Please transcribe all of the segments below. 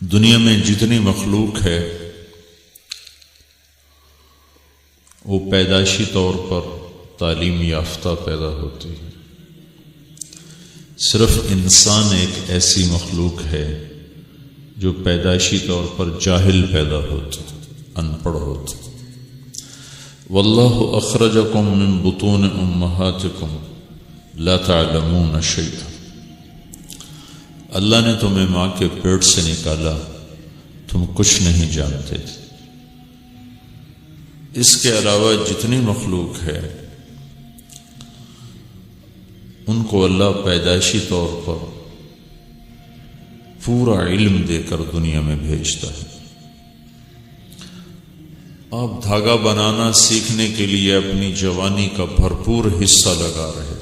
دنیا میں جتنی مخلوق ہے وہ پیدائشی طور پر تعلیم یافتہ پیدا ہوتی ہے. صرف انسان ایک ایسی مخلوق ہے جو پیدائشی طور پر جاہل پیدا ہوتا، ان پڑھ ہوتا. واللہ اخرجکم من بطون امہاتکم لا تعلمون شیئا. اللہ نے تمہیں ماں کے پیٹ سے نکالا، تم کچھ نہیں جانتے تھے. اس کے علاوہ جتنی مخلوق ہے ان کو اللہ پیدائشی طور پر پورا علم دے کر دنیا میں بھیجتا ہے. آپ دھاگا بنانا سیکھنے کے لیے اپنی جوانی کا بھرپور حصہ لگا رہے،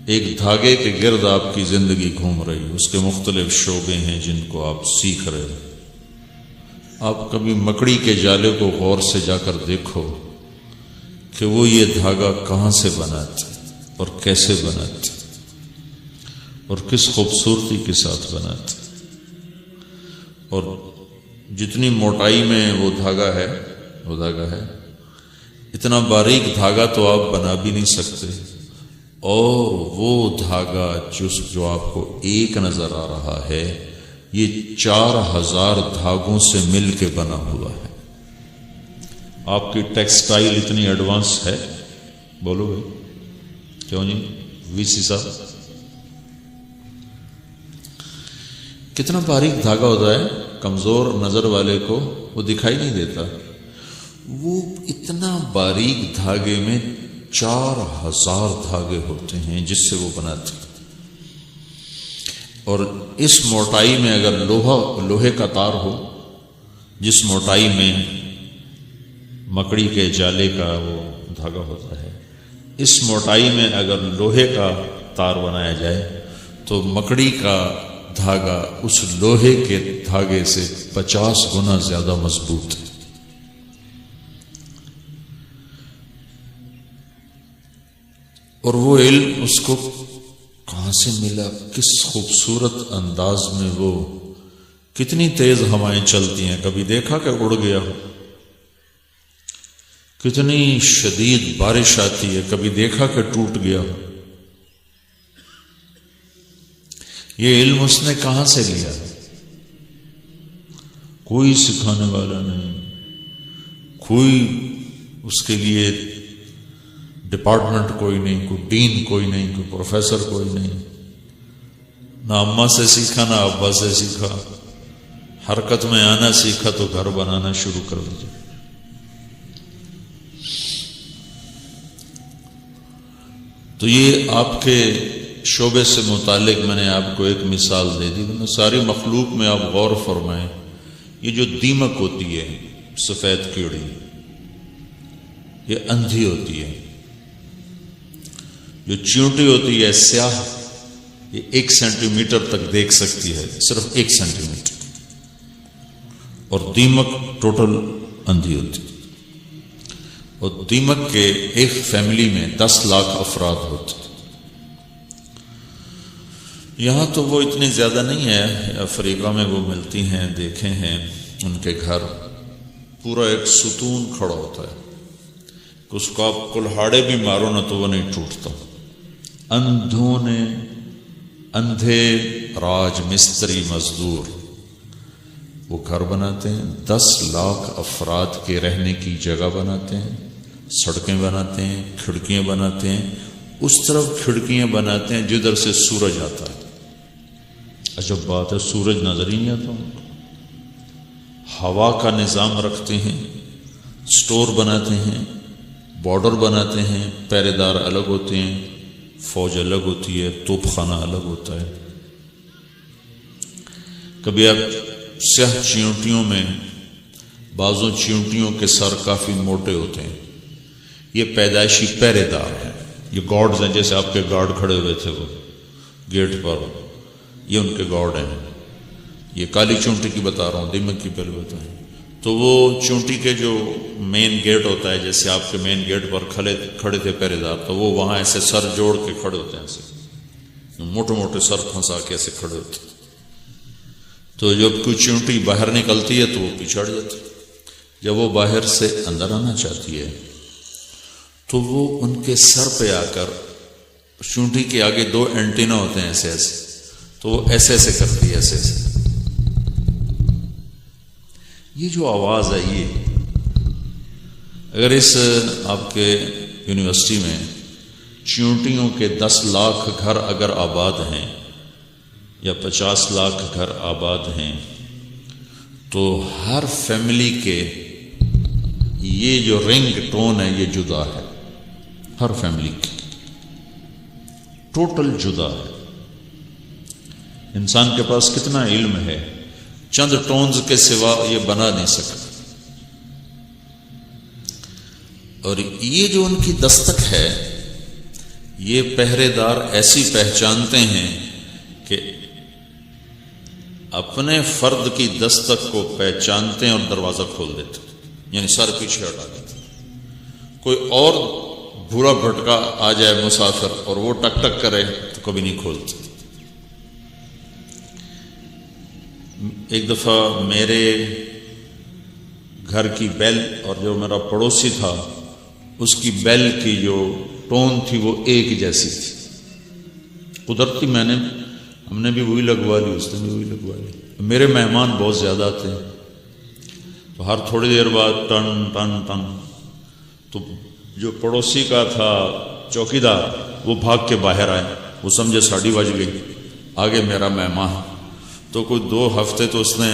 ایک دھاگے کے گرد آپ کی زندگی گھوم رہی، اس کے مختلف شعبے ہیں جن کو آپ سیکھ رہے ہیں. آپ کبھی مکڑی کے جالے کو غور سے جا کر دیکھو کہ وہ یہ دھاگا کہاں سے بناتے اور کیسے بناتے اور کس خوبصورتی کے ساتھ بناتے، اور جتنی موٹائی میں وہ دھاگا ہے اتنا باریک دھاگا تو آپ بنا بھی نہیں سکتے، اور وہ دھاگا جو آپ کو ایک نظر آ رہا ہے یہ 4000 دھاگوں سے مل کے بنا ہوا ہے. آپ کی ٹیکسٹائل اتنی ایڈوانس ہے، بولو بھائی کیوں جی وی سی صاحب، کتنا باریک دھاگا ہوتا ہے. کمزور نظر والے کو وہ دکھائی نہیں دیتا، وہ اتنا باریک دھاگے میں 4000 دھاگے ہوتے ہیں جس سے وہ بناتے ہیں. اور اس موٹائی میں اگر لوہے کا تار ہو، جس موٹائی میں مکڑی کے جالے کا وہ دھاگا ہوتا ہے، اس موٹائی میں اگر لوہے کا تار بنایا جائے تو مکڑی کا دھاگا اس لوہے کے دھاگے سے 50 گنا زیادہ مضبوط ہے. اور وہ علم اس کو کہاں سے ملا، کس خوبصورت انداز میں، وہ کتنی تیز ہوائیں چلتی ہیں، کبھی دیکھا کہ اڑ گیا ہو، کتنی شدید بارش آتی ہے، کبھی دیکھا کہ ٹوٹ گیا ہو. یہ علم اس نے کہاں سے لیا؟ کوئی سکھانے والا نہیں، کوئی اس کے لیے ڈپارٹمنٹ کوئی نہیں، کوئی ڈین کوئی نہیں، کوئی پروفیسر کوئی نہیں. نہ اماں سے سیکھا نہ ابا سے سیکھا، حرکت میں آنا سیکھا تو گھر بنانا شروع کر دیا. تو یہ آپ کے شعبے سے متعلق میں نے آپ کو ایک مثال دے دی. ساری مخلوق میں آپ غور فرمائیں، یہ جو دیمک ہوتی ہے، سفید کیڑی، یہ اندھی ہوتی ہے. جو چیونٹی ہوتی ہے سیاہ، یہ 1 سینٹی میٹر تک دیکھ سکتی ہے، صرف 1 سینٹی میٹر. اور دیمک ٹوٹل اندھی ہوتی ہے. اور دیمک کے ایک فیملی میں 10 لاکھ افراد ہوتے. یہاں تو وہ اتنی زیادہ نہیں ہے، افریقہ میں وہ ملتی ہیں، دیکھے ہیں ان کے گھر پورا ایک ستون کھڑا ہوتا ہے، اس کو آپ کلہاڑے بھی مارو نہ تو وہ نہیں ٹوٹتا. اندھے راج مستری مزدور وہ گھر بناتے ہیں، 10 لاکھ افراد کے رہنے کی جگہ بناتے ہیں، سڑکیں بناتے ہیں، کھڑکیاں بناتے ہیں. اس طرف کھڑکیاں بناتے ہیں جدھر سے سورج آتا ہے. عجب بات ہے، سورج نظر ہی نہیں آتا ان کو. ہوا کا نظام رکھتے ہیں، سٹور بناتے ہیں، بارڈر بناتے ہیں، پہرے دار الگ ہوتے ہیں، فوج الگ ہوتی ہے، توپ خانہ الگ ہوتا ہے. کبھی آپ سیاہ چیونٹیوں میں، بعضوں چیونٹیوں کے سر کافی موٹے ہوتے ہیں، یہ پیدائشی پہرے دار ہیں، یہ گارڈز ہیں. جیسے آپ کے گارڈ کھڑے ہوئے تھے وہ گیٹ پر، یہ ان کے گارڈ ہیں. یہ کالی چونٹی کی بتا رہا ہوں، دیمک کی پہلے بتائیں. تو وہ چونٹی کے جو مین گیٹ ہوتا ہے، جیسے آپ کے مین گیٹ پر کھڑے تھے پہرے دار، تو وہ وہاں ایسے سر جوڑ کے کھڑے ہوتے ہیں، ایسے موٹے موٹے سر پھنسا کے ایسے کھڑے ہوتے ہیں. تو جب کوئی چیونٹی باہر نکلتی ہے تو وہ پچھڑ جاتی ہے، جب وہ باہر سے اندر آنا چاہتی ہے تو وہ ان کے سر پہ آ کر، چیونٹی کے آگے 2 اینٹینا ہوتے ہیں ایسے ایسے، تو وہ ایسے ایسے کرتی ہے، ایسے ایسے۔ یہ جو آواز ہے، یہ اگر اس آپ کے یونیورسٹی میں چیونٹیوں کے 10 لاکھ گھر اگر آباد ہیں یا 50 لاکھ گھر آباد ہیں، تو ہر فیملی کے یہ جو رنگ ٹون ہے یہ جدا ہے، ہر فیملی کی ٹوٹل جدا ہے۔ انسان کے پاس کتنا علم ہے، چند ٹونز کے سوا یہ بنا نہیں سکتا، اور یہ جو ان کی دستک ہے، یہ پہرے دار ایسی پہچانتے ہیں کہ اپنے فرد کی دستک کو پہچانتے ہیں اور دروازہ کھول دیتے ہیں، یعنی سر پیچھے ہٹا دیتے ہیں۔ کوئی اور بھورا بھٹکا آ جائے مسافر اور وہ ٹک ٹک کرے تو کبھی نہیں کھولتے۔ ایک دفعہ میرے گھر کی بیل اور جو میرا پڑوسی تھا اس کی بیل کی جو ٹون تھی وہ ایک جیسی تھی، قدرتی ہم نے بھی وہی لگوا لی، اس نے بھی وہی لگوا لی۔ میرے مہمان بہت زیادہ تھے تو ہر تھوڑی دیر بعد ٹن ٹن ٹن، تو جو پڑوسی کا تھا چوکیدار وہ بھاگ کے باہر آئے، وہ سمجھے ساڑی بج گئی، آگے میرا مہمان۔ تو کوئی 2 ہفتے تو اس نے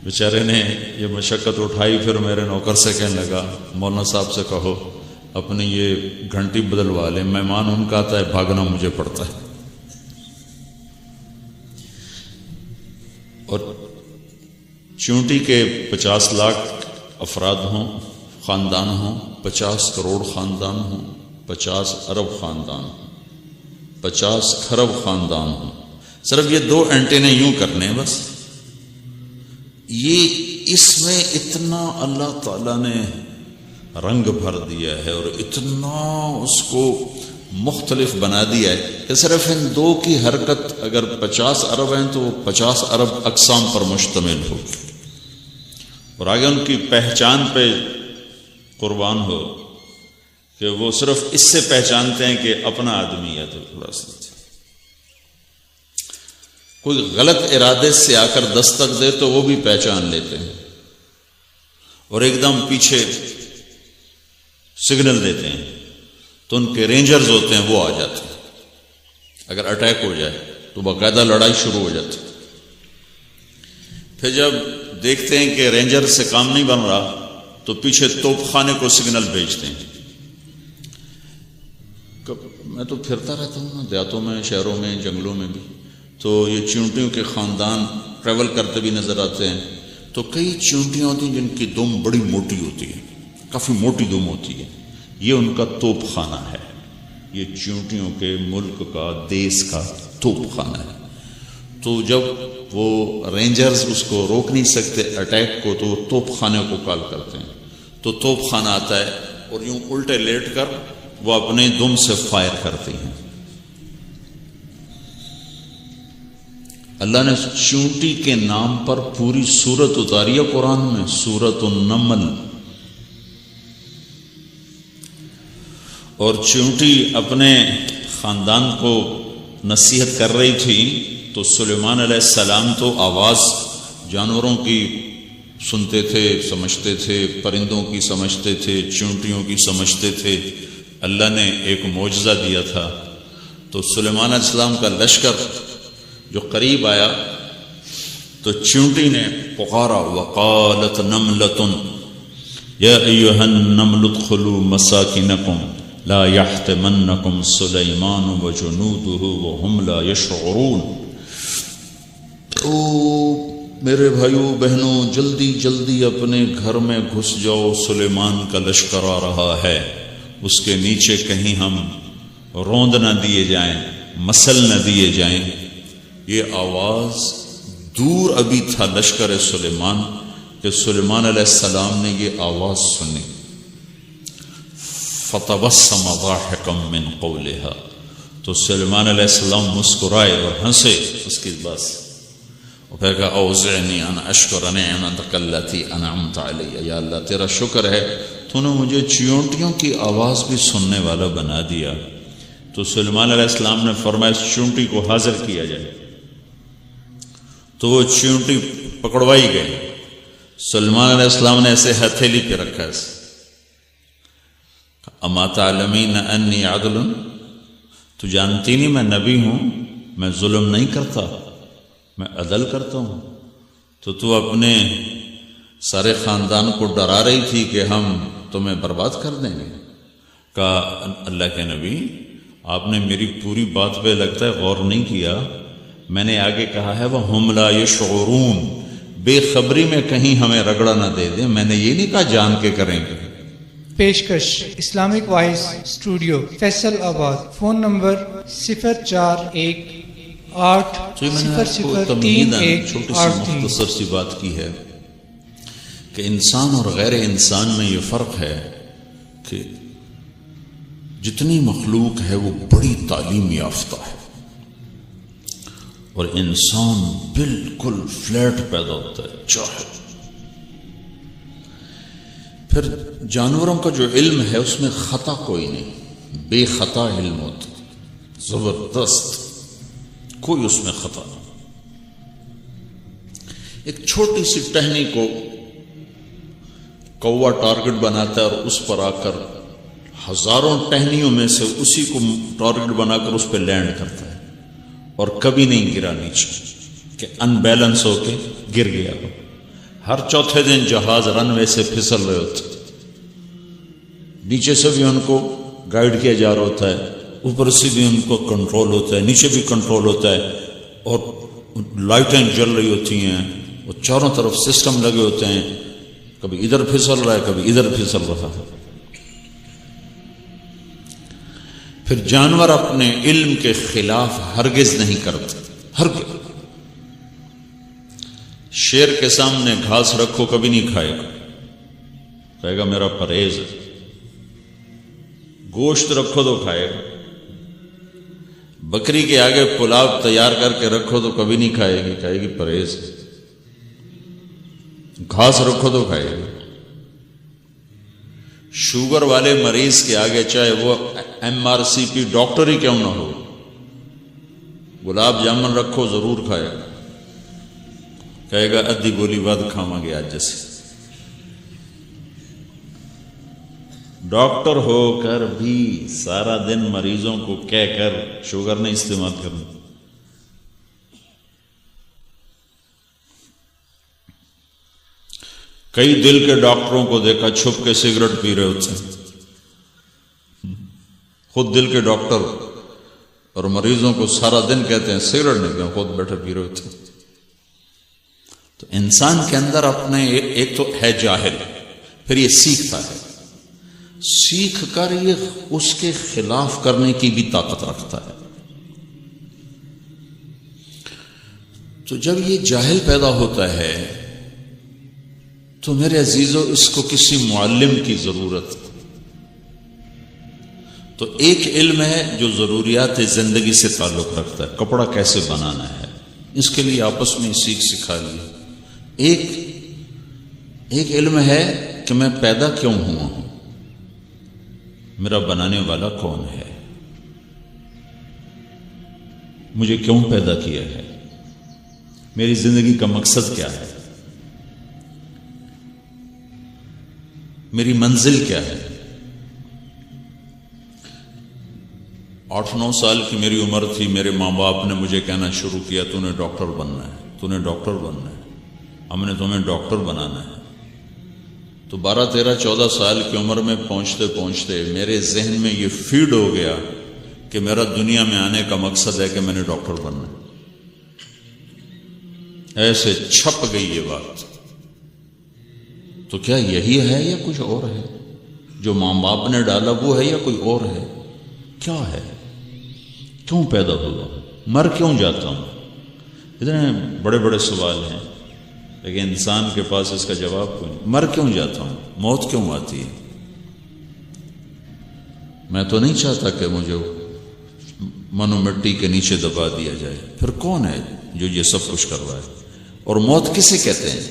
بیچارے نے یہ مشقت اٹھائی، پھر میرے نوکر سے کہنے لگا مولانا صاحب سے کہو اپنی یہ گھنٹی بدلوا لیں، مہمان ان کا آتا ہے، بھاگنا مجھے پڑتا ہے۔ اور چیونٹی کے 50 لاکھ افراد ہوں، خاندان ہوں، 50 کروڑ خاندان ہوں، 50 ارب خاندان ہوں، 50 کھرب خاندان ہوں، صرف یہ 2 اینٹینے یوں کرنے ہیں بس۔ یہ اس میں اتنا اللہ تعالیٰ نے رنگ بھر دیا ہے اور اتنا اس کو مختلف بنا دیا ہے کہ صرف ان 2 کی حرکت اگر 50 ارب ہیں تو وہ 50 ارب اقسام پر مشتمل ہوگی، اور آگے ان کی پہچان پہ قربان ہو کہ وہ صرف اس سے پہچانتے ہیں کہ اپنا آدمی ہے، تو تھوڑا سا کوئی غلط ارادے سے آ کر دستک دے تو وہ بھی پہچان لیتے ہیں اور ایک دم پیچھے سگنل دیتے ہیں، تو ان کے رینجرز ہوتے ہیں وہ آ جاتے ہیں، اگر اٹیک ہو جائے تو باقاعدہ لڑائی شروع ہو جاتی۔ پھر جب دیکھتے ہیں کہ رینجر سے کام نہیں بن رہا تو پیچھے توپ خانے کو سگنل بھیجتے ہیں۔ میں تو پھرتا رہتا ہوں نا دیہاتوں میں، شہروں میں، جنگلوں میں بھی، تو یہ چیونٹیوں کے خاندان ٹریول کرتے بھی نظر آتے ہیں، تو کئی چیونٹیاں ہوتی ہیں جن کی دم بڑی موٹی ہوتی ہے، کافی موٹی دم ہوتی ہے، یہ ان کا توپ خانہ ہے، یہ چیونٹیوں کے ملک کا، دیس کا توپ خانہ ہے۔ تو جب وہ رینجرز اس کو روک نہیں سکتے اٹیک کو، تو وہ توپ خانے کو کال کرتے ہیں، تو توپ خانہ آتا ہے اور یوں الٹے لیٹ کر وہ اپنے دم سے فائر کرتے ہیں۔ اللہ نے چیونٹی کے نام پر پوری سورت اتاری ہے قرآن میں، سورت النمل۔ اور چیونٹی اپنے خاندان کو نصیحت کر رہی تھی، تو سلیمان علیہ السلام تو آواز جانوروں کی سنتے تھے، سمجھتے تھے، پرندوں کی سمجھتے تھے، چیونٹیوں کی سمجھتے تھے۔ اللہ نے ایک معجزہ دیا تھا، تو سلیمان علیہ السلام کا لشکر جو قریب آیا تو چیونٹی نے پکارا، وقالت نملۃ یا ایھا النمل ادخلوا مساکنکم لا یحطمنکم سلیمان وجنودہ وہم لا یشعرون۔ تو میرے بھائیوں بہنوں، جلدی جلدی اپنے گھر میں گھس جاؤ، سلیمان کا لشکر آ رہا ہے، اس کے نیچے کہیں ہم روند نہ دیے جائیں، مسل نہ دیے جائیں۔ یہ آواز دور ابھی تھا لشکر سلیمان کہ سلیمان علیہ السلام نے یہ آواز سنی، فتبسم ضاحکا من قولها، تو سلیمان علیہ السلام مسکرائے اور ہنسے اس کی بات سے، وہ کہے گا اوزعنی ان اشکر نعمتک التی انعمت علی، یا اللہ تیرا شکر ہے تو نے مجھے چیونٹیوں کی آواز بھی سننے والا بنا دیا۔ تو سلیمان علیہ السلام نے فرمایا اس چیونٹی کو حاضر کیا جائے، تو وہ چیونٹی پکڑوائی گئی۔ سلیمان علیہ السلام نے ایسے ہتھیلی پہ رکھا اسے، اما تعلمین انی عدل، تو جانتی نہیں میں نبی ہوں، میں ظلم نہیں کرتا، میں عدل کرتا ہوں۔ تو اپنے سارے خاندان کو ڈرا رہی تھی کہ ہم تمہیں برباد کر دیں گے۔ کہا اللہ کے نبی آپ نے میری پوری بات پہ لگتا ہے غور نہیں کیا، میں نے آگے کہا ہے وَهُمْ لَا يَشْعُرُونَ، بے خبری میں کہیں ہمیں رگڑا نہ دے دیں، میں نے یہ نہیں کہا جان کے کریں گے۔ پیشکش اسلامک وائس اسٹوڈیو فیصل آباد، فون نمبر 0418003138 چھوٹی سی مختصر سی بات کی ہے کہ انسان اور غیر انسان میں یہ فرق ہے کہ جتنی مخلوق ہے وہ بڑی تعلیم یافتہ ہے، اور انسان بالکل فلیٹ پیدا ہوتا ہے، جاہل۔ پھر جانوروں کا جو علم ہے اس میں خطا کوئی نہیں، بے خطا علم ہوتا، زبردست، کوئی اس میں خطا نہیں۔ ایک چھوٹی سی ٹہنی کو کوا ٹارگٹ بناتا ہے اور اس پر آ کر ہزاروں ٹہنیوں میں سے اسی کو ٹارگٹ بنا کر اس پہ لینڈ کرتا ہے، اور کبھی نہیں گرا نیچے کہ ان بیلنس ہو کے گر گیا۔ ہر چوتھے دن جہاز رن وے سے پھسل رہے ہوتے، نیچے سے بھی ان کو گائیڈ کیا جا رہا ہوتا ہے، اوپر سے بھی ان کو کنٹرول ہوتا ہے، نیچے بھی کنٹرول ہوتا ہے، اور لائٹیں جل رہی ہوتی ہیں، وہ چاروں طرف سسٹم لگے ہوتے ہیں، کبھی ادھر پھسل رہا ہے کبھی ادھر پھسل رہا ہے۔ پھر جانور اپنے علم کے خلاف ہرگز نہیں کرتے، ہرگز۔ شیر کے سامنے گھاس رکھو کبھی نہیں کھائے گا، کہے گا میرا پرہیز ہے۔ گوشت رکھو تو کھائے گا، بکری کے آگے پلاو تیار کر کے رکھو تو کبھی نہیں کھائے گی، کہے گی پرہیز ہے۔ گھاس رکھو تو کھائے گی۔ شوگر والے مریض کے آگے چاہے وہ MRCP ڈاکٹر ہی کیوں نہ ہو، گلاب جامن رکھو ضرور کھائے گا، کہے گا ادھی گولی بعد کھاواں گے آج جیسے۔ ڈاکٹر ہو کر بھی سارا دن مریضوں کو کہہ کر شوگر نہیں استعمال کرنا۔ کئی دل کے ڈاکٹروں کو دیکھا چھپ کے سگریٹ پی رہے ہوتے ہیں، خود دل کے ڈاکٹر، اور مریضوں کو سارا دن کہتے ہیں سگریٹ نہیں پیو، خود بیٹھے پی رہے ہوتے ہیں۔ تو انسان کے اندر اپنے ایک تو ہے جاہل، پھر یہ سیکھتا ہے، سیکھ کر یہ اس کے خلاف کرنے کی بھی طاقت رکھتا ہے۔ تو جب یہ جاہل پیدا ہوتا ہے تو میرے عزیزو اس کو کسی معلم کی ضرورت۔ تو ایک علم ہے جو ضروریات زندگی سے تعلق رکھتا ہے، کپڑا کیسے بنانا ہے، اس کے لیے آپس میں سیکھ سکھا لیا۔ ایک علم ہے کہ میں پیدا کیوں ہوا ہوں، میرا بنانے والا کون ہے، مجھے کیوں پیدا کیا ہے، میری زندگی کا مقصد کیا ہے، میری منزل کیا ہے۔ 8-9 سال کی میری عمر تھی، میرے ماں باپ نے مجھے کہنا شروع کیا تو نے ڈاکٹر بننا ہے، تو نے ڈاکٹر بننا ہے، ہم نے تمہیں ڈاکٹر بنانا ہے۔ تو 12, 13, 14 سال کی عمر میں پہنچتے پہنچتے میرے ذہن میں یہ فیڈ ہو گیا کہ میرا دنیا میں آنے کا مقصد ہے کہ میں نے ڈاکٹر بننا ہے۔ ایسے چھپ گئی یہ بات۔ تو کیا یہی ہے یا کچھ اور ہے؟ جو ماں باپ نے ڈالا وہ ہے یا کوئی اور ہے؟ کیا ہے؟ کیوں پیدا ہوا؟ مر کیوں جاتا ہوں؟ اتنے بڑے بڑے سوال ہیں، لیکن انسان کے پاس اس کا جواب کوئی نہیں۔ مر کیوں جاتا ہوں؟ موت کیوں آتی ہے؟ میں تو نہیں چاہتا کہ مجھے منو مٹی کے نیچے دبا دیا جائے۔ پھر کون ہے جو یہ سب کچھ کروائے؟ اور موت کسے کہتے ہیں؟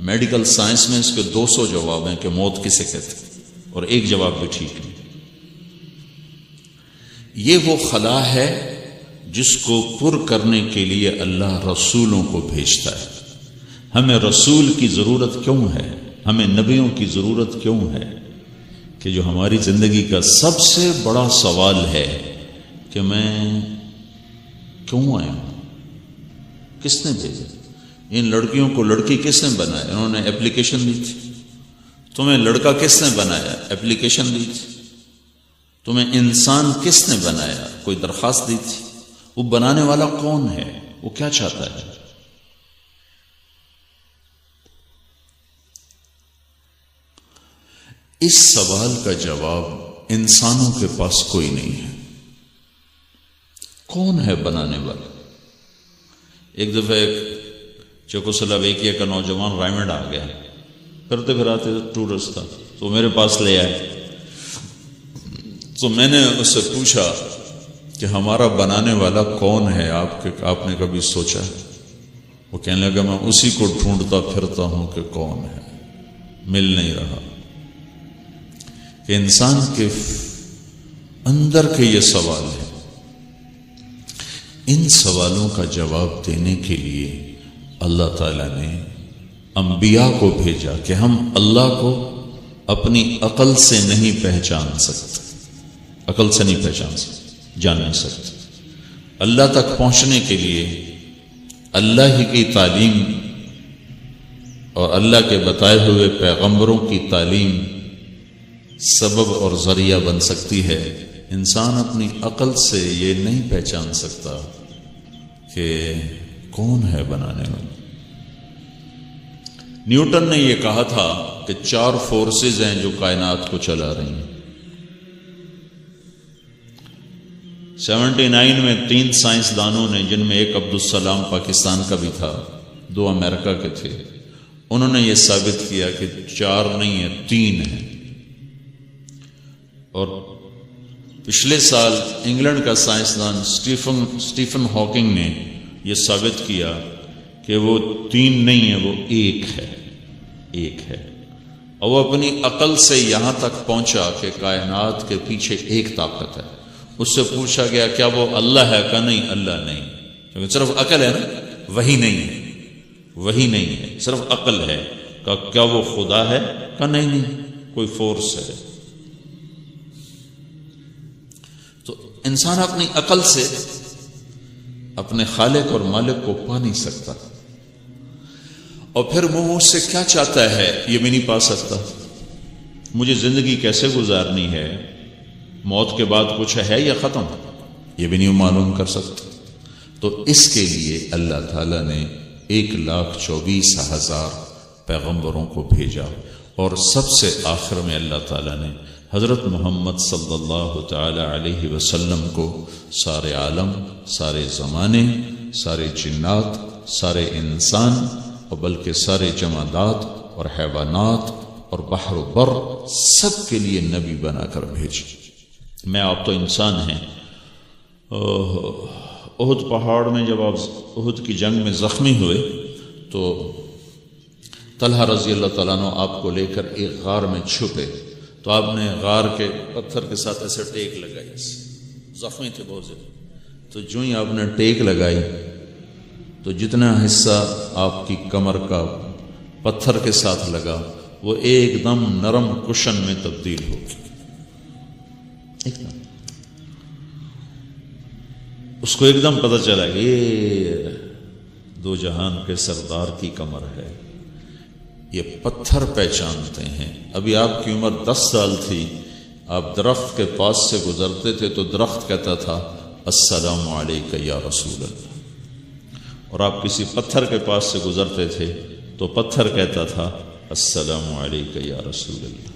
میڈیکل سائنس میں اس کے 200 جواب ہیں کہ موت کسے کہتے ہیں، اور ایک جواب بھی ٹھیک نہیں۔ یہ وہ خلا ہے جس کو پر کرنے کے لیے اللہ رسولوں کو بھیجتا ہے۔ ہمیں رسول کی ضرورت کیوں ہے؟ ہمیں نبیوں کی ضرورت کیوں ہے؟ کہ جو ہماری زندگی کا سب سے بڑا سوال ہے کہ میں کیوں آیا ہوں، کس نے بھیجا؟ ان لڑکیوں کو لڑکی کس نے بنایا؟ انہوں نے اپلیکیشن دی تھی۔ تمہیں لڑکا کس نے بنایا؟ اپلیکیشن دی تھی۔ تمہیں انسان کس نے بنایا؟ کوئی درخواست دی تھی۔ وہ بنانے والا کون ہے؟ وہ کیا چاہتا ہے؟ اس سوال کا جواب انسانوں کے پاس کوئی نہیں ہے۔ کون ہے بنانے والا؟ ایک دفعہ ایک چیکوسلوواکیہ کا نوجوان رائمنڈ آ گیا، پھرتے پھراتے ٹورسٹ تھا، تو میرے پاس لے آئے۔ تو میں نے اس سے پوچھا کہ ہمارا بنانے والا کون ہے؟ آپ نے کبھی سوچا؟ وہ کہنے لگا میں اسی کو ڈھونڈتا پھرتا ہوں کہ کون ہے، مل نہیں رہا۔ کہ انسان کے اندر کے یہ سوال ہے۔ ان سوالوں کا جواب دینے کے لیے اللہ تعالیٰ نے انبیاء کو بھیجا کہ ہم اللہ کو اپنی عقل سے نہیں پہچان سکتے، عقل سے نہیں پہچان سکتے، جان نہیں سکتے۔ اللہ تک پہنچنے کے لیے اللہ ہی کی تعلیم اور اللہ کے بتائے ہوئے پیغمبروں کی تعلیم سبب اور ذریعہ بن سکتی ہے۔ انسان اپنی عقل سے یہ نہیں پہچان سکتا کہ کون ہے بنانے والا۔ نیوٹن نے یہ کہا تھا کہ 4 فورسز ہیں جو کائنات کو چلا رہی ہیں۔ 79 میں 3 سائنسدانوں نے، جن میں ایک عبدالسلام پاکستان کا بھی تھا، 2 امریکہ کے تھے، انہوں نے یہ ثابت کیا کہ 4 نہیں ہیں، 3 ہیں۔ اور پچھلے سال انگلینڈ کا سائنسدان سٹیفن ہاکنگ نے یہ ثابت کیا کہ وہ 3 نہیں ہے، وہ ایک ہے۔ اور وہ اپنی عقل سے یہاں تک پہنچا کہ کائنات کے پیچھے ایک طاقت ہے۔ اس سے پوچھا گیا کیا وہ اللہ ہے؟ کہا نہیں، اللہ نہیں، کیونکہ صرف عقل ہے نا، وہی نہیں ہے، صرف عقل ہے۔ کہا کیا وہ خدا ہے؟ کہا نہیں، کوئی فورس ہے۔ تو انسان اپنی عقل سے اپنے خالق اور مالک کو پا نہیں سکتا، اور پھر وہ مجھ سے کیا چاہتا ہے یہ بھی نہیں پا سکتا۔ مجھے زندگی کیسے گزارنی ہے، موت کے بعد کچھ ہے یا ختم، یہ بھی نہیں معلوم کر سکتا۔ تو اس کے لیے اللہ تعالیٰ نے 1,24,000 پیغمبروں کو بھیجا، اور سب سے آخر میں اللہ تعالیٰ نے حضرت محمد صلی اللہ تعالی علیہ وسلم کو سارے عالم، سارے زمانے، سارے جنات، سارے انسان، اور بلکہ سارے جمادات اور حیوانات اور بحر و بر سب کے لیے نبی بنا کر بھیجی۔ میں آپ تو انسان ہیں۔ احد پہاڑ میں جب آپ احد کی جنگ میں زخمی ہوئے تو طلحہ رضی اللہ تعالیٰ عنہ آپ کو لے کر ایک غار میں چھپے، تو آپ نے غار کے پتھر کے ساتھ ایسے ٹیک لگائی، زخمی تھے بہت زیادہ، تو جو ہی آپ نے ٹیک لگائی تو جتنا حصہ آپ کی کمر کا پتھر کے ساتھ لگا وہ ایک دم نرم کشن میں تبدیل ہو گئی۔ اس کو ایک دم پتہ چلا کہ یہ 2 جہان کے سردار کی کمر ہے، یہ پتھر پہچانتے ہیں۔ ابھی آپ کی عمر 10 سال تھی، آپ درخت کے پاس سے گزرتے تھے تو درخت کہتا تھا السلام علیکہ یا رسول اللہ، اور آپ کسی پتھر کے پاس سے گزرتے تھے تو پتھر کہتا تھا السلام علیکہ یا رسول اللہ۔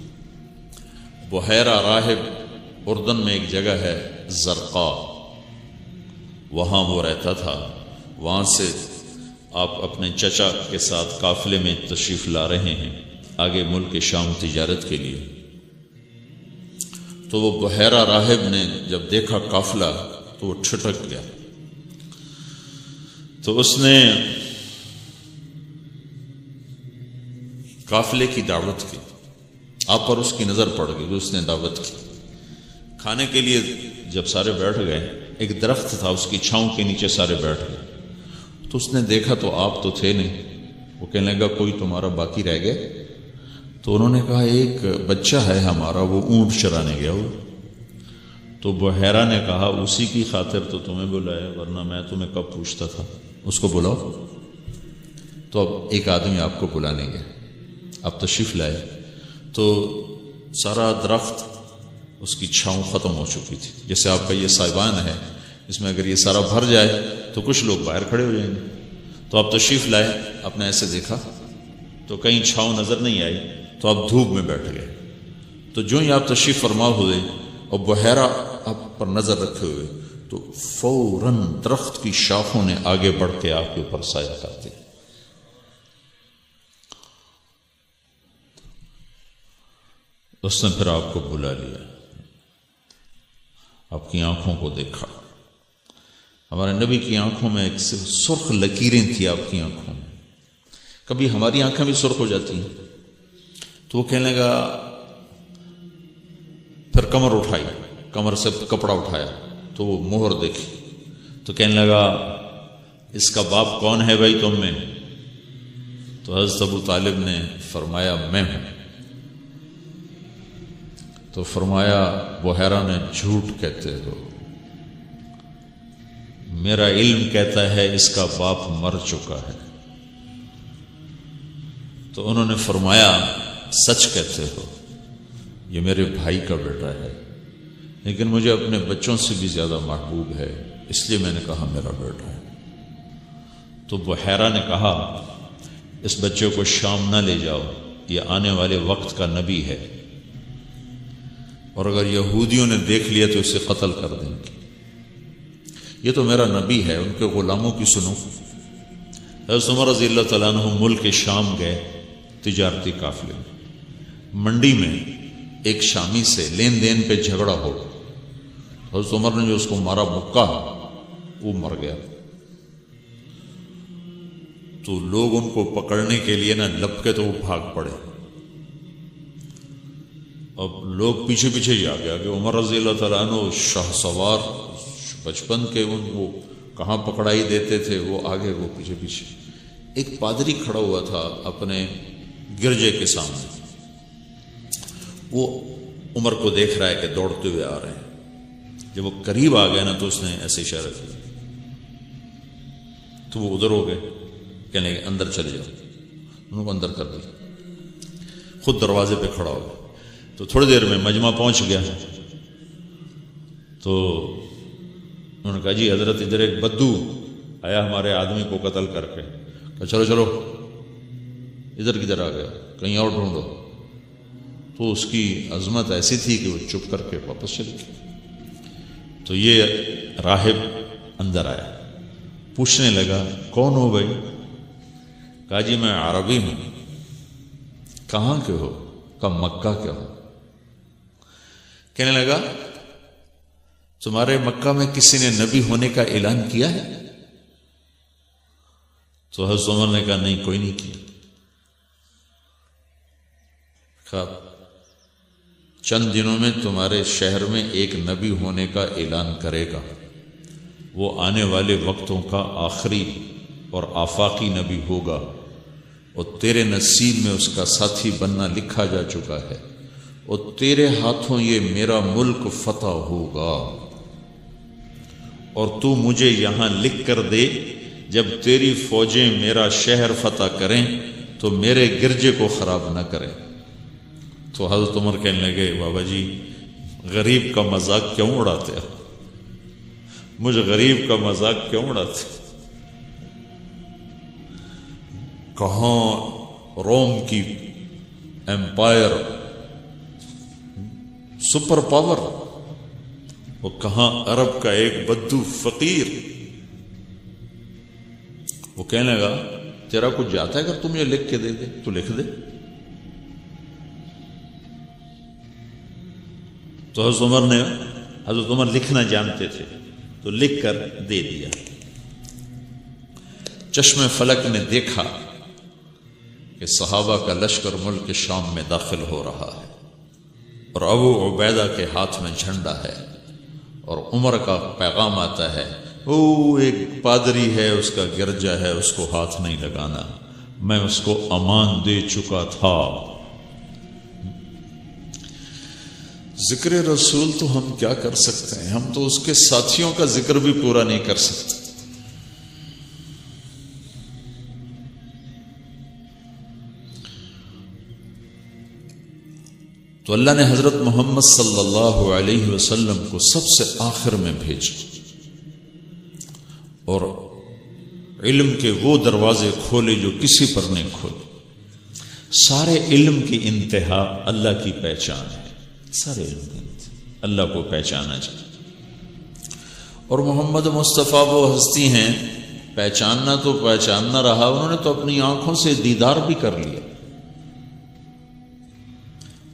بحیرہ راہب اردن میں ایک جگہ ہے زرقا، وہاں وہ رہتا تھا۔ وہاں سے آپ اپنے چچا کے ساتھ قافلے میں تشریف لا رہے ہیں آگے ملک شام تجارت کے لیے، تو وہ بحیرہ راہب نے جب دیکھا قافلہ تو وہ ٹھٹک گیا، تو اس نے قافلے کی دعوت کی، آپ پر اس کی نظر پڑ گئی جو اس نے دعوت کی۔ کھانے کے لیے جب سارے بیٹھ گئے، ایک درخت تھا، اس کی چھاؤں کے نیچے سارے بیٹھ گئے، تو اس نے دیکھا تو آپ تو تھے نہیں۔ وہ کہنے لگا کوئی تمہارا باقی رہ گیا؟ تو انہوں نے کہا ایک بچہ ہے ہمارا، وہ اونٹ چرانے گیا ہوا۔ تو بحیرہ نے کہا اسی کی خاطر تو تمہیں بلایا، ورنہ میں تمہیں کب پوچھتا تھا، اس کو بلاؤ۔ تو اب ایک آدمی آپ کو بلانے گیا، آپ تشریف لائے تو سارا درخت اس کی چھاؤں ختم ہو چکی تھی۔ جیسے آپ کا یہ سائبان ہے، اس میں اگر یہ سارا بھر جائے تو کچھ لوگ باہر کھڑے ہو جائیں گے۔ تو آپ تشریف لائے، آپ نے ایسے دیکھا تو کہیں چھاؤں نظر نہیں آئی، تو آپ دھوپ میں بیٹھ گئے۔ تو جو ہی آپ تشریف فرما ہوئے اور بحیرہ آپ پر نظر رکھے ہوئے، تو فوراً درخت کی شاخوں نے آگے بڑھ کے آپ کے اوپر سایہ کر دیا۔ اس نے پھر آپ کو بلا لیا، آپ کی آنکھوں کو دیکھا۔ ہمارے نبی کی آنکھوں میں ایک سرخ لکیریں تھیں آپ کی آنکھوں میں۔ کبھی ہماری آنکھیں بھی سرخ ہو جاتی ہیں۔ تو وہ کہنے لگا، پھر کمر اٹھائی، کمر سے کپڑا اٹھایا تو وہ مہر دیکھی، تو کہنے لگا اس کا باپ کون ہے بھائی تم میں؟ تو حضرت ابو طالب نے فرمایا میں ہوں۔ تو فرمایا بحیرہ نے جھوٹ کہتے ہو، میرا علم کہتا ہے اس کا باپ مر چکا ہے۔ تو انہوں نے فرمایا سچ کہتے ہو، یہ میرے بھائی کا بیٹا ہے، لیکن مجھے اپنے بچوں سے بھی زیادہ محبوب ہے، اس لیے میں نے کہا میرا بیٹا ہے۔ تو بحیرہ نے کہا اس بچے کو شام نہ لے جاؤ، یہ آنے والے وقت کا نبی ہے، اور اگر یہودیوں نے دیکھ لیا تو اسے قتل کر دیں گے۔ یہ تو میرا نبی ہے، ان کے غلاموں کی سنو۔ حضرت عمر رضی اللہ تعالیٰ عنہ ملک شام گئے تجارتی قافلے میں۔ منڈی میں ایک شامی سے لین دین پہ جھگڑا ہو، حضرت عمر نے جو اس کو مارا مکہ، وہ مر گیا۔ تو لوگ ان کو پکڑنے کے لیے نہ لپکے تو وہ بھاگ پڑے۔ اب لوگ پیچھے پیچھے ہی آ گیا کہ عمر رضی اللہ تعالیٰ عنہ شاہ سوار بچپن کے ان کو کہاں پکڑائی دیتے تھے، وہ آگے وہ پیچھے پیچھے۔ ایک پادری کھڑا ہوا تھا اپنے گرجے کے سامنے، وہ عمر کو دیکھ رہا ہے کہ دوڑتے ہوئے آ رہے ہیں۔ جب وہ قریب آ گئے نا تو اس نے ایسے اشارہ کیا، تو وہ ادھر ہو گئے، کہنے لگے اندر چلے جاؤ۔ انہوں کو اندر کر دیا، خود دروازے پہ کھڑا ہو گیا۔ تو تھوڑی دیر میں مجمع پہنچ گیا، تو انہوں نے کہا جی حضرت ادھر ایک بدو آیا ہمارے آدمی کو قتل کر کے۔ کہا چلو چلو، ادھر کدھر آ گیا، کہیں اور ڈھونڈو۔ تو اس کی عظمت ایسی تھی کہ وہ چپ کر کے واپس چل گئی۔ تو یہ راہب اندر آیا، پوچھنے لگا کون ہو بھائی؟ کہا جی میں عربی ہوں۔ کہاں کے ہو؟ کہا مکہ کے ہو۔ کہنے لگا تمہارے مکہ میں کسی نے نبی ہونے کا اعلان کیا ہے؟ تو حضرت عمر نے کہا نہیں، کوئی نہیں کیا۔ کہا چند دنوں میں تمہارے شہر میں ایک نبی ہونے کا اعلان کرے گا، وہ آنے والے وقتوں کا آخری اور آفاقی نبی ہوگا، اور تیرے نصیب میں اس کا ساتھی بننا لکھا جا چکا ہے، اور تیرے ہاتھوں یہ میرا ملک فتح ہوگا، اور تو مجھے یہاں لکھ کر دے جب تیری فوجیں میرا شہر فتح کریں تو میرے گرجے کو خراب نہ کریں۔ تو حضرت عمر کہنے لگے بابا جی غریب کا مذاق کیوں اڑاتے ہو؟ مجھے غریب کا مذاق کیوں اڑاتے؟ کہاں روم کی ایمپائر سپر پاور، وہ کہاں عرب کا ایک بدو فقیر۔ وہ کہنے لگا تیرا کچھ جاتا ہے اگر تم یہ لکھ کے دے دے تو لکھ دے۔ تو حضرت عمر لکھنا جانتے تھے تو لکھ کر دے دیا۔ چشم فلک نے دیکھا کہ صحابہ کا لشکر ملک شام میں داخل ہو رہا ہے اور ابو عبیدہ کے ہاتھ میں جھنڈا ہے اور عمر کا پیغام آتا ہے، وہ ایک پادری ہے، اس کا گرجا ہے، اس کو ہاتھ نہیں لگانا، میں اس کو امان دے چکا تھا۔ ذکر رسول تو ہم کیا کر سکتے ہیں، ہم تو اس کے ساتھیوں کا ذکر بھی پورا نہیں کر سکتے۔ تو اللہ نے حضرت محمد صلی اللہ علیہ وسلم کو سب سے آخر میں بھیجا اور علم کے وہ دروازے کھولے جو کسی پر نہیں کھولے۔ سارے علم کی انتہا اللہ کی پہچان ہے، سارے علم کی انتہا اللہ کو پہچانا چاہیے، اور محمد مصطفیٰ وہ ہستی ہیں، پہچاننا تو پہچاننا رہا، انہوں نے تو اپنی آنکھوں سے دیدار بھی کر لیا،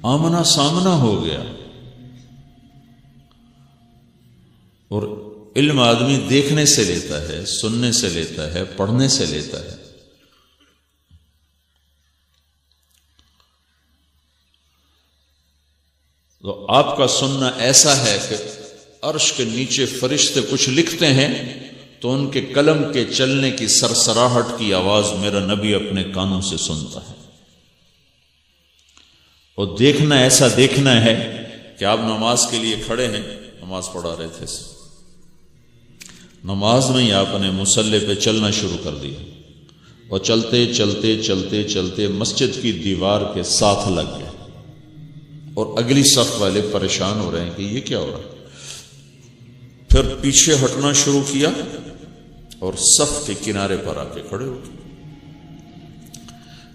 آمنا سامنا ہو گیا۔ اور علم آدمی دیکھنے سے لیتا ہے، سننے سے لیتا ہے، پڑھنے سے لیتا ہے۔ تو آپ کا سننا ایسا ہے کہ عرش کے نیچے فرشتے کچھ لکھتے ہیں تو ان کے قلم کے چلنے کی سرسراہٹ کی آواز میرا نبی اپنے کانوں سے سنتا ہے۔ اور دیکھنا ایسا دیکھنا ہے کہ آپ نماز کے لیے کھڑے ہیں، نماز پڑھا رہے تھے، نماز میں ہی آپ نے مصلی پہ چلنا شروع کر دیا اور چلتے چلتے چلتے چلتے مسجد کی دیوار کے ساتھ لگ گئے، اور اگلی صف والے پریشان ہو رہے ہیں کہ یہ کیا ہو رہا ہے۔ پھر پیچھے ہٹنا شروع کیا اور صف کے کنارے پر آ کے کھڑے ہو گئے۔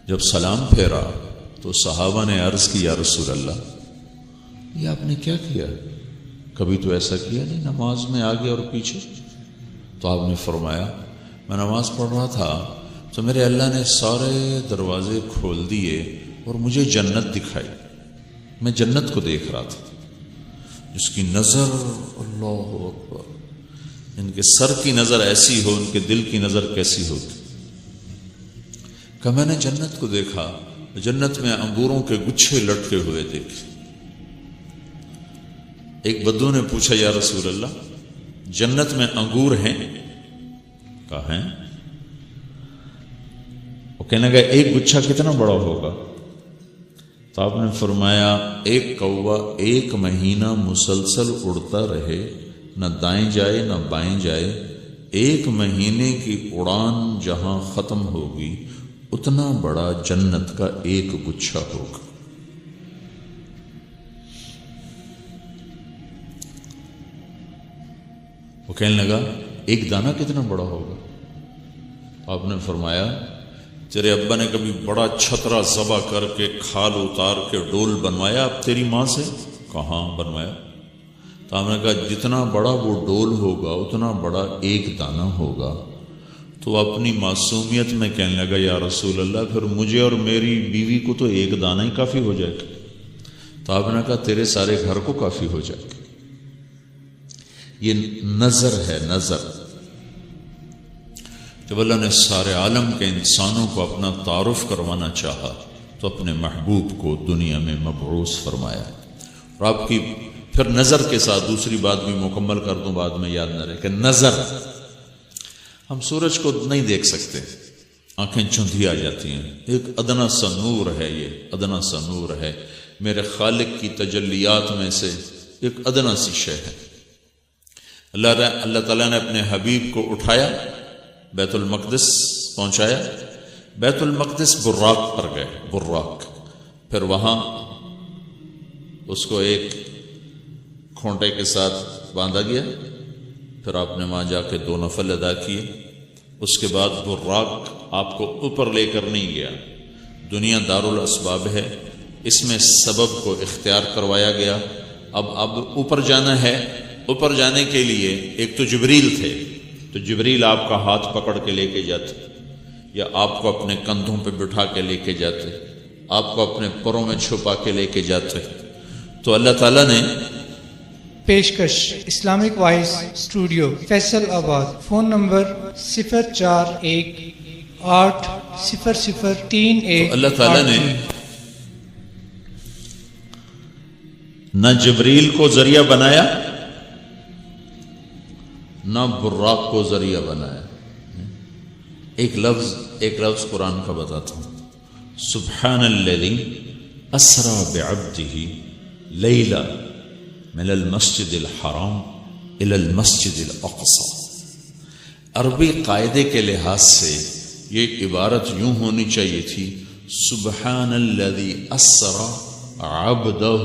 جب سلام پھیرا تو صحابہ نے عرض کی، یا رسول اللہ، یہ آپ نے کیا کیا؟ کبھی تو ایسا کیا نہیں، نماز میں آگے اور پیچھے۔ تو آپ نے فرمایا، میں نماز پڑھ رہا تھا تو میرے اللہ نے سارے دروازے کھول دیے اور مجھے جنت دکھائی، میں جنت کو دیکھ رہا تھا، جس کی نظر، اللہ اکبر، ان کے سر کی نظر ایسی ہو، ان کے دل کی نظر کیسی ہوگی؟ کہ میں نے جنت کو دیکھا، جنت میں انگوروں کے گچھے لٹکے ہوئے دیکھے۔ ایک بدو نے پوچھا، یا رسول اللہ، جنت میں انگور ہیں؟ کہا ہیں۔ وہ کہنے لگا، ایک گچھا کتنا بڑا ہوگا؟ تو آپ نے فرمایا، ایک کوا 1 مہینہ مسلسل اڑتا رہے، نہ دائیں جائے نہ بائیں جائے، 1 مہینے کی اڑان جہاں ختم ہوگی اتنا بڑا جنت کا ایک گچھا ہوگا۔ وہ کہنے لگا، ایک دانہ کتنا بڑا ہوگا؟ آپ نے فرمایا، تیرے ابا نے کبھی بڑا چھترا ذبح کر کے کھال اتار کے ڈول بنوایا اب تیری ماں سے؟ کہاں بنوایا؟ تو آپ نے کہا، جتنا بڑا وہ ڈول ہوگا اتنا بڑا ایک دانہ ہوگا۔ تو اپنی معصومیت میں کہنے لگا، یا رسول اللہ، پھر مجھے اور میری بیوی کو تو ایک دانہ ہی کافی ہو جائے گا۔ تو آپ نے کہا، تیرے سارے گھر کو کافی ہو جائے گا۔ یہ نظر ہے، نظر۔ جب اللہ نے سارے عالم کے انسانوں کو اپنا تعارف کروانا چاہا تو اپنے محبوب کو دنیا میں مبعوث فرمایا۔ اور آپ کی پھر نظر کے ساتھ دوسری بات بھی مکمل کر دوں، بعد میں یاد نہ رہے کہ نظر، ہم سورج کو نہیں دیکھ سکتے، آنکھیں چندھی آ جاتی ہیں، ایک ادنا سا نور ہے، یہ ادنا سا نور ہے، میرے خالق کی تجلیات میں سے ایک ادنا سی شے ہے۔ اللہ تعالیٰ نے اپنے حبیب کو اٹھایا، بیت المقدس پہنچایا، بیت المقدس براق پر گئے، براق، پھر وہاں اس کو ایک کھونٹے کے ساتھ باندھا گیا، پھر آپ نے وہاں جا کے 2 نفل ادا کیے۔ اس کے بعد براق آپ کو اوپر لے کر نہیں گیا، دنیا دارالاسباب ہے، اس میں سبب کو اختیار کروایا گیا۔ اب اوپر جانا ہے، اوپر جانے کے لیے ایک تو جبریل تھے، تو جبریل آپ کا ہاتھ پکڑ کے لے کے جاتے، یا آپ کو اپنے کندھوں پہ بٹھا کے لے کے جاتے، آپ کو اپنے پروں میں چھپا کے لے کے جاتے۔ تو اللہ تعالیٰ نے پیشکش اسلامک وائس اسٹوڈیو فیصل آباد، فون نمبر 041 8003 اللہ تعالیٰ نے نہ جبریل کو ذریعہ بنایا نہ براق کو ذریعہ بنایا. ایک لفظ قرآن کا بتاتا ہوں. سبحان الذی اسری بعبدہ لیلا من المسجد الحرام الی المسجد الاقصی. عربی قاعدے کے لحاظ سے یہ عبارت یوں ہونی چاہیے تھی سبحان الذی اسری عبدہ.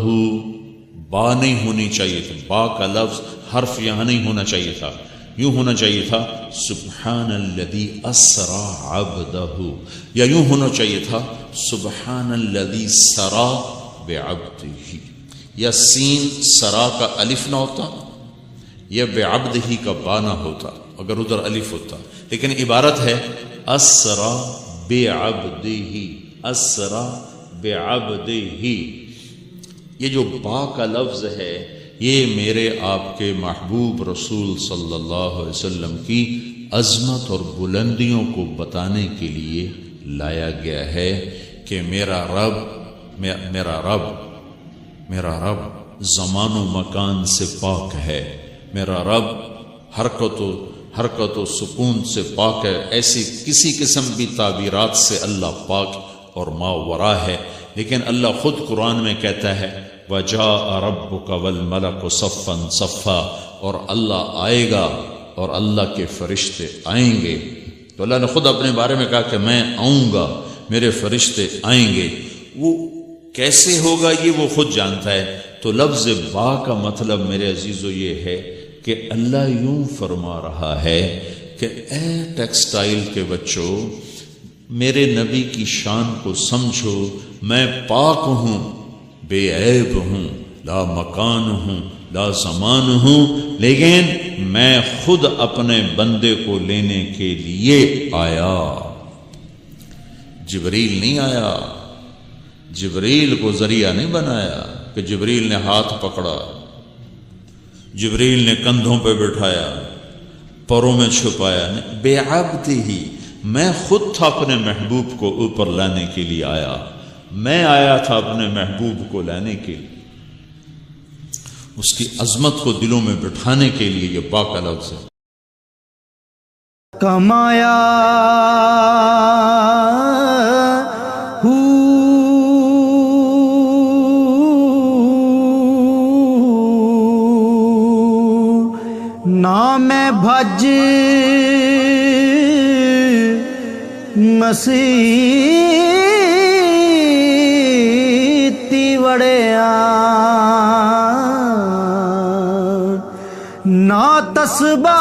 با نہیں ہونی چاہیے تھی, با کا لفظ حرف یہاں نہیں ہونا چاہیے تھا, یوں ہونا چاہیے تھا سبحان الذی اسری عبدہ, یا یوں ہونا چاہیے تھا سبحان الذی سرا بعبدہ. یا سین سرا کا الف نہ ہوتا یا بعبدہ کا با نہ ہوتا اگر ادھر الف ہوتا, لیکن عبارت ہے اسرا بعبدہ, اسرا بعبدہ. یہ جو با کا لفظ ہے یہ میرے آپ کے محبوب رسول صلی اللہ علیہ وسلم کی عظمت اور بلندیوں کو بتانے کے لیے لایا گیا ہے کہ میرا رب زمان و مکان سے پاک ہے, میرا رب حرکت و سکون سے پاک ہے. ایسی کسی قسم کی تعبیرات سے اللہ پاک اور ماورا ہے. لیکن اللہ خود قرآن میں کہتا ہے وَجَاءَ رَبُّكَ وَالْمَلَكُ صَفًّا صَفًّا, اور اللہ آئے گا اور اللہ کے فرشتے آئیں گے. تو اللہ نے خود اپنے بارے میں کہا کہ میں آؤں گا, میرے فرشتے آئیں گے. وہ کیسے ہوگا یہ وہ خود جانتا ہے. تو لفظ با کا مطلب میرے عزیزو یہ ہے کہ اللہ یوں فرما رہا ہے کہ اے ٹیکسٹائل کے بچوں, میرے نبی کی شان کو سمجھو. میں پاک ہوں, بے عیب ہوں, لا مکان ہوں, لا زمان ہوں, لیکن میں خود اپنے بندے کو لینے کے لیے آیا. جبریل نہیں آیا, جبریل کو ذریعہ نہیں بنایا کہ جبریل نے ہاتھ پکڑا, جبریل نے کندھوں پہ بٹھایا, پروں میں چھپایا. بے عبدہ ہی, میں خود تھا اپنے محبوب کو اوپر لانے کے لیے آیا. میں آیا تھا اپنے محبوب کو لانے کے لیے, اس کی عظمت کو دلوں میں بٹھانے کے لیے. یہ با کا لفظ ہے. کمایا نام بھج مسیتی وڑیا نا تسبا